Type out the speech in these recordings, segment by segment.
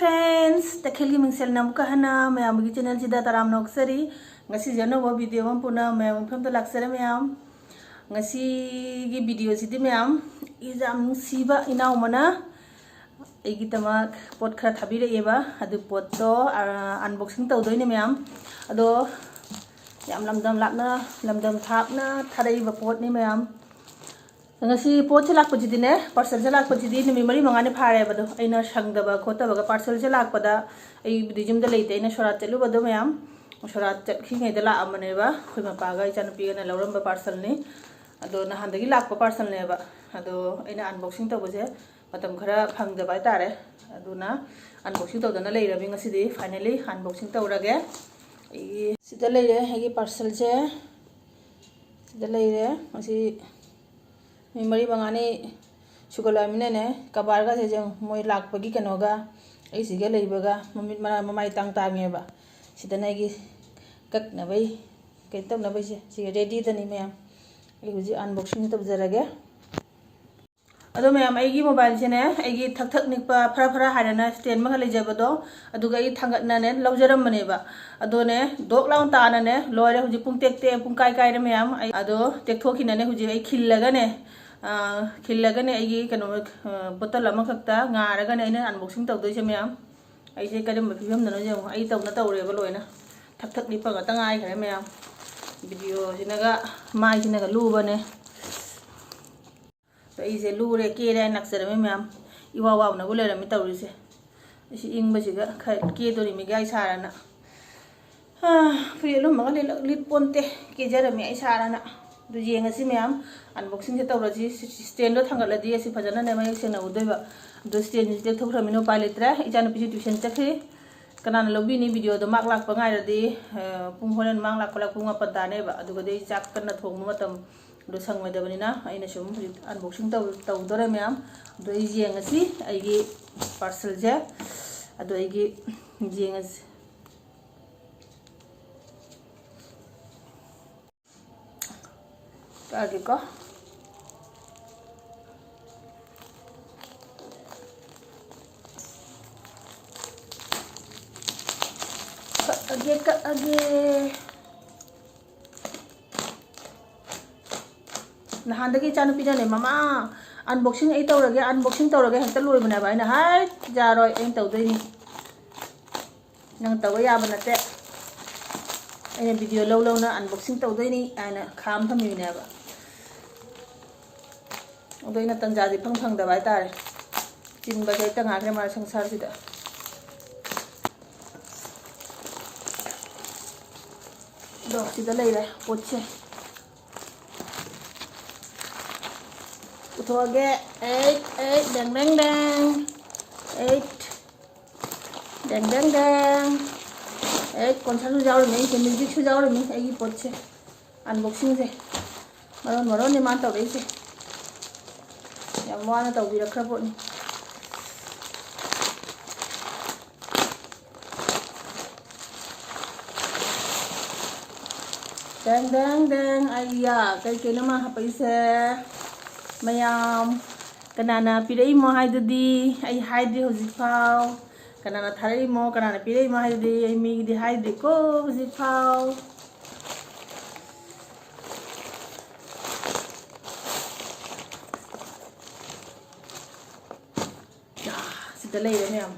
friends, takheli mingsel namuka hana mayam gi channel sida taram noksari ngasi jano wo video mam puna mayam pham to laksare mayam ngasi gi video sidi mayam izam siba inaw mana egi tamak pot khara thabire eba adu pot to unboxing tawdoi ne mayam ado yam lamdam lakna lamdam thapna tharai ba pot ni mayam ngasi pot chalak pajidi ne parcel chalak pajidi numi mari mangane phare bado aina sangdaba khota baga parcel chalak pada ai bidijum da leite aina sorat chalu bado mayam sorat chakhi ngai da la amane ba khoi ma paga icha nupi na lawram ba parcel ni ado na handagi lak pa parcel ne ba ado aina unboxing to bose matam khara phangda ba tare aduna unboxing to dana lei rabi ngasi di finally unboxing to rage ai sida leire hagi parcel je sida leire ngasi mari bangane sugala minene kabar ga je moi lak pagi kanoga ai siga leibaga mamit mara mamai tang tange ba sidana gi kak na bai kai tam na bai se si ready tani mayam ai huji unboxing tab jarage ado mayam ai gi mobile se ne ai gi thak thak nikpa phara phara harana stand ma le jabado aduga ai thangat na ne lawjaram mane ba ado ne dok laun ta na ne loire huji pung tek te pung kai kai re mayam ai ado tek thokina ne huji ai khillaga ne खिल्लगने आइगी कनो बोतल अमा खक्ता ngaragane aina unboxing tawdoi se mayam ai se kadam phibam nano je ai tawna tawreba loina thak thak ni paga tangai khare mayam video sinaga mai sinaga luba ne ai se lure ke re naksara mayam iwa wa na gulera mi tawri se isi ingba siga ke dori mi gai sarana free lum maga lit ponte ke jara mi ai sarana do yenga si mayam unboxing se tawraji stand do thangaladi asi phajana ne mai sena udoiba do stand ni tek thokra mino paletra ijana pisi tuition chakhi kanana lobi ni video do mak lak pa ngai radi pung horen mang lak palak pung apa dane ba aduga dei chak kana thong matam do sangmai dabani na aina sum unboxing taw dore mayam do yenga si aigi parcel je ado aigi yenga lagi ko age nahandagi chanu pijane mama unboxing ai tawrage hekta loi bana ba ina hai jaroi ai tawdoi ni nang tawa ya bana te ai video low na unboxing tawdoi ni ana kham thami ne ba odoi na tanjadi phang da bai tare chin ba kai tanga kre mar sangsar sida do sida leire poche utoge 8 dang dang dang 8 dang dang dang 8 kon salu jaw me ke music su jaw me ai poche unboxing se maron ni man taw dei se yam wana taw bi rakha pot ni dang dang dang ayya kai ke nama hapai se mayam kanana pirei mo haidudi ai haidi hojik pau kanana tharai mo kanana pirei mo haidudi ai mi di haidi ko hojik pau sida leire mayam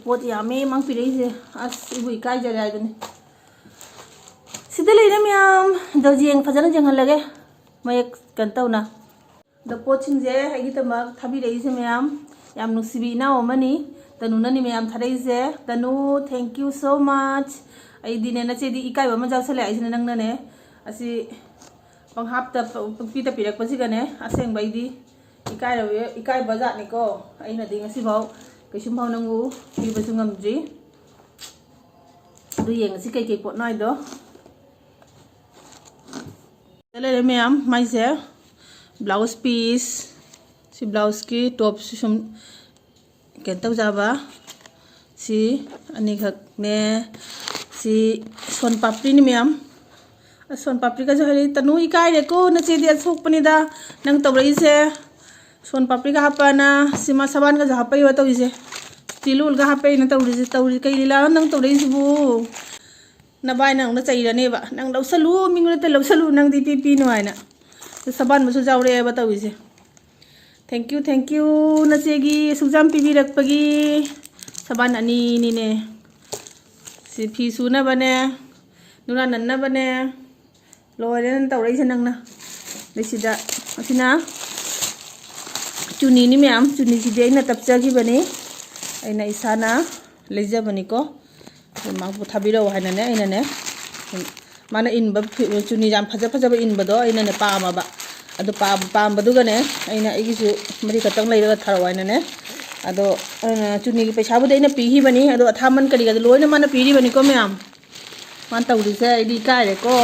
pot ya me mang pirei se as ibu ikai jare ai duni sida leire mayam do jeng phajana jeng halage mayek kan tawna do pot sing je agi tamak thabi rei se mayam yam nusibi na omani tanu nani mayam tharai se tanu thank you so much ai dine na che di ikai ba ma jaw sale ai sine nang na ne asi pang hap ta pi ta pirak pasi ga ne aseng bai di ikai bazat ni ko ai na ding asi bau kai sum bau nangu pi ba sungam ji du yeng si kai kai pot nai do le mayam mai se blouse piece si blouse ki top sum ken taw jaba si ani khak ne si son papri ni mayam son papri ka jahari tanu ikai re ko na che dia thok pani da nang tawrei se सोन पापड़ी का हापाना सिमा साबान का हापई वा तौरिसे तिलुल का हापई ना तौरिसे तौरि कई लीला नंग तौरइसिबु नबाय नंग चैरनेबा नंग लौसलु मिंगते लौसलु नंग दी पी नो हायना साबान मसु जावरेबा तौरिसे थैंक यू नचेगी सुजाम पीबीरक्पगी साबान अनी नीने सि फी सुनबने नुरा नन्नबने लोरेन तौरइसे नंगना लेसिदा असिना चुनी नी मैम चुनी सिदे अइना तपचागिबने अइना इसाना लेजबनिको माबु थाबिरो हायनाने अइनाने माना इनबा चुनी जाम फजा फजाब इनबदो अइनाने पामाबा अदो पामबदुगने अइना इगिसु मरि खतंग लैरगा थारो हायनाने अदो चुनी की पैसाबुदे अइना पीहिबनी अदो अथामन करिगा लोइना माना पीरिबनिको मैम मान तौरिसे अइदि कायरेको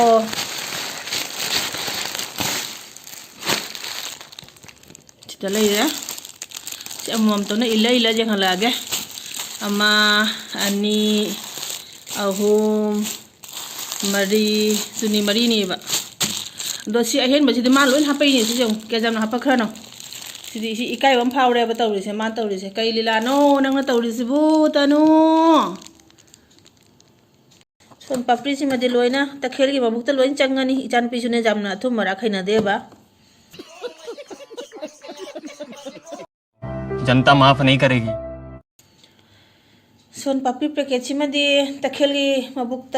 सिदा लैरे सि अमम तोना इला जेखलागे अमा अनि अहुम मरी चुनी मरी नेबा दो सि अहेन बसिदि मा लोइन हापैनि सि जों केजाम हापखरानो सिदि सि इकाय बम फावरेबा तौरिसे मान तौरिसे कई लीला नो नंगना तौरिसिबु तनु सोन पापड़ी सि मदि लोइना तखेल की मबुक त लोइन चंगनी इचान पिसुने जामना थुम मरा खैना देबा जनता माफ नहीं करेगी सोन पापड़ी पैकेट सि मदि तखेल की मबुक त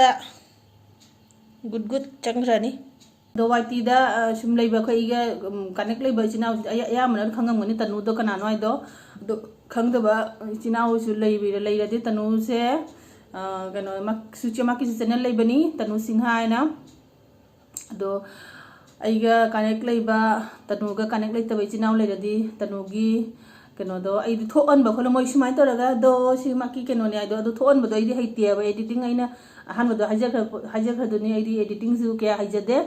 गुड चंग्रानी दो वाइटी दा सुम लेबा खैगा कनेक्ट लेबा चिनाव या मन खंगमगनी तनु दो कनानो आइदो दो खंगदबा चिनाव सु लेबि लेरदि तनु से कनो मक सुचे माकी चैनल लेबनी तनु सिंहा आइना दो आइगा कनेक्ट लेबा तनुगा कनेक्ट लेतबा चिनाव लेरदि तनुगी कनो दो आइदि थोअनबा खोलो मोइ सुमाय तोरगा दो सि माकी कनो ने आइदो दो थोअनबदो आइदि हैतियाबा एडिटिंग आइना अहानबदो हाइजखरदुनि आइदि एडिटिंग जु के हाइजदे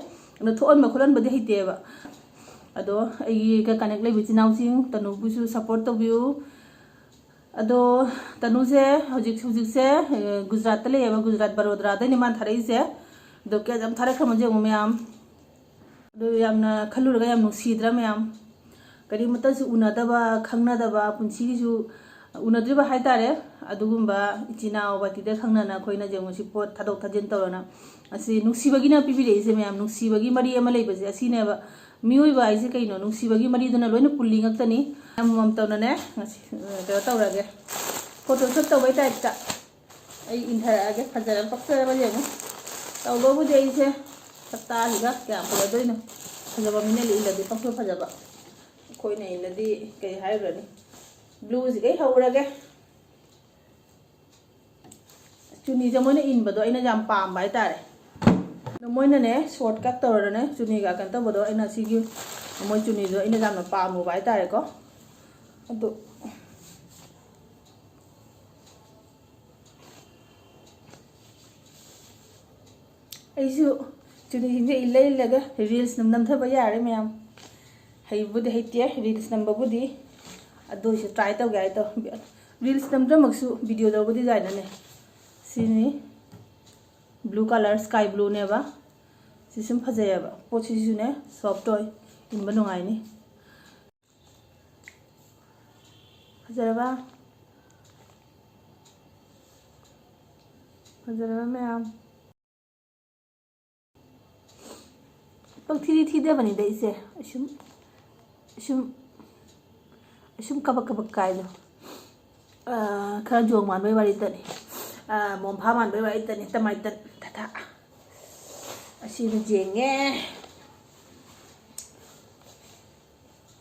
अनो थोअनबा खोलनबदि हैतियाबा अदो आइगा कनेक्ट लेबि चिनावसिंग तनुबुसु सपोर्ट तोबिउ अदो तनु से हजिक से गुजरात लेबा गुजरात बरोदरा दैनि मान थारैसे दो के जम थारा खमजे मैम दो यामना खलुरगा याम नुसीद्रा मैम करी मतसु उनादबा खंगनादबा पुंसिगिसु उनाद्रिबा हाइतारे अदुगुम्बा इचिनाव बातिदे खंगनाना खोइना जेमुसि पोट थादोक थाजिन तौरना असि नुसीबगिना पिबिरेसे मैम नुसीबगी मरी अमा लेबसे असिनेबा मियोइबा आइसे कइनो नुसीबगी मरी दुना लोइना पुल्ली ngक्तनी मम तौनने के तौरगे फोटोशॉप तौबै टाइपता आई इंथरागे फजरा पक्सरबा जेमु तौबबुदि आइसे सप्ताहिगा क्या फजदोइनो फजबा मिने इलदि पक्सो फजबा खोइना इलदि कई हाइब्रनी ब्लू से कई हौरगे चुनी जमोइना इनबदो अइना जाम पामबा हाइतारे मोइना ने शॉर्ट कट तौरने चुनी गा कन तबदो अइना सिगी मोइ चुनी दो अइना जाम पामुबा हाइतारे को अदो ऐसु चुनी हिंजे इल्लगा रील्स नमथबा यारे मैम हैबुदि हैते रील्स नंबबुदि अदोसु ट्राई तौगे आइ तो रील्स नमद्रमक्सु वीडियो दौबुदि जाइनाने सिनी ब्लू कलर स्काई ब्लू नेबा सिसुम फजैबा पोचिसुने सॉफ्ट टॉय इनबा नुंगाइनी फजरबा मैम पंग थी बनी दे इसे असुम कबक कायदो खरा जोग मानबे वारी तनी मोमफा मानबे वारी तनी टमाटर था असिन जेंगे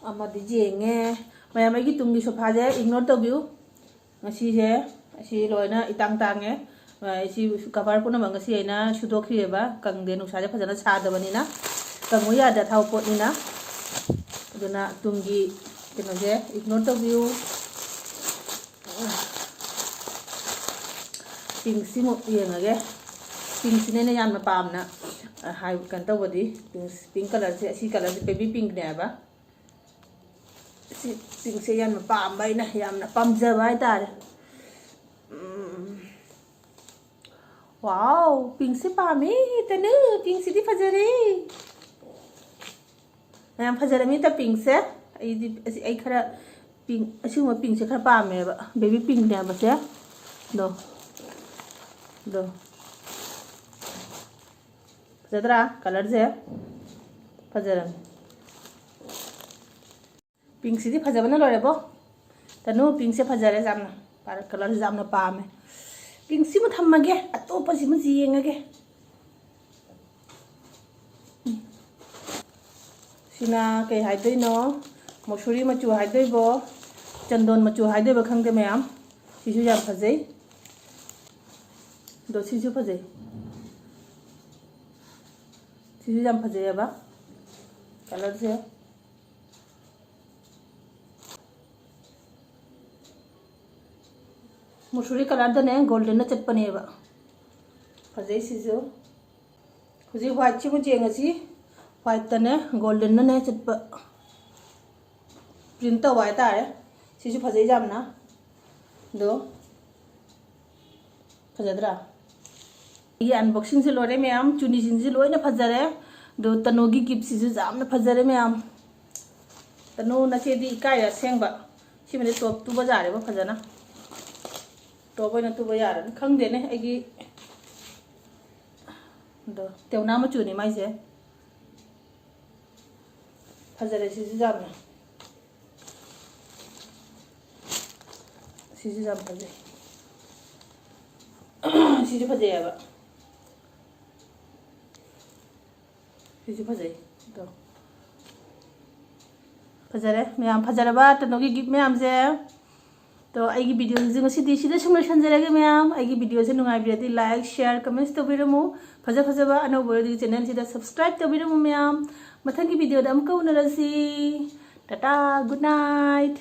अमदि जेंगे ma'am आइगी Tungi सोफाजे ignore तौबिउ ngasi asi loina itang tange si cover puna mangasi aina sudokrieba kangde nusa ja phajana sadabani na kangoya da thau pot ni na aduna tungi kino je ignore to view pink simu yengage pink sine ne yamna pamna hai kan to bodi pink color se si color se baby pink ne ba si pink se yamna pam bai na yamna pamja bai tar wow pink se pami tanu pink se di fajare ma'am फजरमी तो pink से ꯑꯩ ꯈꯔ ꯄꯤꯡ ꯑꯁꯤꯒꯨꯝꯕ ꯄꯤꯡꯁꯦ ꯈꯔ ꯄꯥꯝꯃꯦꯕ baby ꯄꯤꯡꯅꯦꯕꯁꯦ ꯗꯣ ꯐꯖꯗ꯭ꯔꯥ ꯀꯂꯔꯁꯦ ꯐꯖꯔꯝꯃꯦ ꯄꯤꯡꯁꯤꯗꯤ ꯐꯖꯕꯅ ꯂꯣꯏꯔꯦꯕꯣ ꯇꯅꯨ ꯄꯤꯡꯁꯦ ꯐꯖꯔꯦ ꯌꯥꯝꯅ ꯀꯂꯔꯁꯦ ꯌꯥꯝꯅ ꯄꯥꯝꯃꯦ ꯄꯤꯡꯁꯤꯃ ꯊꯝꯃꯒꯦ ꯑꯇꯣꯞꯄꯁꯤꯃ ꯌꯦꯡꯉꯒꯦ ꯁꯤꯅ ꯀꯩ ꯍꯥꯏꯗꯣꯏꯅꯣ ꯃꯣꯁꯨꯔꯤ ꯃꯆꯨ ꯍꯥꯏꯗꯣꯏꯕꯣ ꯆꯟꯗꯣꯟ ꯃꯆꯨ ꯍꯥꯏꯗꯣꯏꯕ ꯈꯪꯗꯦ ꯃꯌꯥꯝ ꯁꯤꯁꯨ ꯌꯥꯝ ꯐꯖꯩ ꯑꯗꯣ ꯁꯤꯁꯨ ꯐꯖꯩ ꯁꯤꯁꯨ ꯌꯥꯝ ꯐꯖꯩꯑꯕ ꯀꯂꯔꯁꯦ ꯃꯨꯁꯨꯔꯤ ꯀꯂꯔꯗꯅꯦ ꯒꯣꯜꯗꯟꯅ ꯆꯠꯄꯅꯦꯕ ꯐꯖꯩ ꯁꯤꯁꯨ ꯍꯧꯖꯤꯛ ꯋꯥꯏꯠꯁꯤꯕꯨ ꯌꯦꯡꯉꯁꯤ ꯋꯥꯏꯠꯇꯅꯦ ꯒꯣꯜꯗꯟꯅꯅꯦ ꯆꯠꯄ ꯄ꯭ꯔꯤꯟꯠ ꯇꯧꯕ ꯍꯥꯏꯇꯥꯔꯦ ꯁꯤꯁꯨ ꯐꯖꯩ ꯌꯥꯝꯅ ꯑꯗꯣ ꯐꯖꯗ꯭ꯔꯥ ꯑꯩꯒꯤ ꯑꯟꯕꯣꯛꯁꯤꯡꯁꯦ ꯂꯣꯏꯔꯦ ꯃꯌꯥꯝ ꯆꯨꯅꯤꯁꯤꯡꯁꯦ ꯂꯣꯏꯅ ꯐꯖꯔꯦ ꯑꯗꯣ ꯇꯅꯨꯒꯤ ꯒꯤꯐꯁꯤꯁꯨ ꯌꯥꯝꯅ ꯐꯖꯔꯦ ꯃꯌꯥꯝ ꯇꯅꯨ ꯅꯆꯦꯗꯤ ꯏꯀꯥꯏꯔꯦ ꯑꯁꯦꯡꯕ ꯁꯤꯃꯗꯤ ꯇꯣꯞ ꯇꯨꯕ ꯌꯥꯔꯦꯕ ꯐꯖꯅ ꯇꯣꯞ ꯑꯣꯏꯅ ꯇꯨꯕ ꯌꯥꯔꯅꯤ ꯈꯪꯗꯦꯅꯦ ꯑꯩꯒꯤ ꯑꯗꯣ ꯇꯦꯎꯅꯥ ꯃꯆꯨꯅꯤ ꯃꯥꯏꯁꯦ ꯐꯖꯔꯦ ꯁꯤꯁꯨ ꯌꯥꯝꯅ ꯁꯤꯁꯨ ꯌꯥꯝ ꯐꯖꯩ ꯁꯤꯁꯨ ꯐꯖꯩꯑꯕ ꯁꯤꯁꯨ ꯐꯖꯩ ꯑꯗꯣ ꯐꯖꯔꯦ ꯃꯌꯥꯝ ꯐꯖꯔꯕ ꯇꯅꯨꯒꯤ ꯒꯤꯐ ꯃꯌꯥꯝꯁꯦ तो अगी वीडियो ngasi sida sum loisanjरगे मैम अगी वीडियो से नुंगाइबिरदि लाइक शेयर कमेंट्स तबिरमु फजा फजबा अनौबो चैनल सिदा सब्सक्राइब तबिरमु मैम मथंगी वीडियो दा अमका उनरसी टाटा गुड नाइट।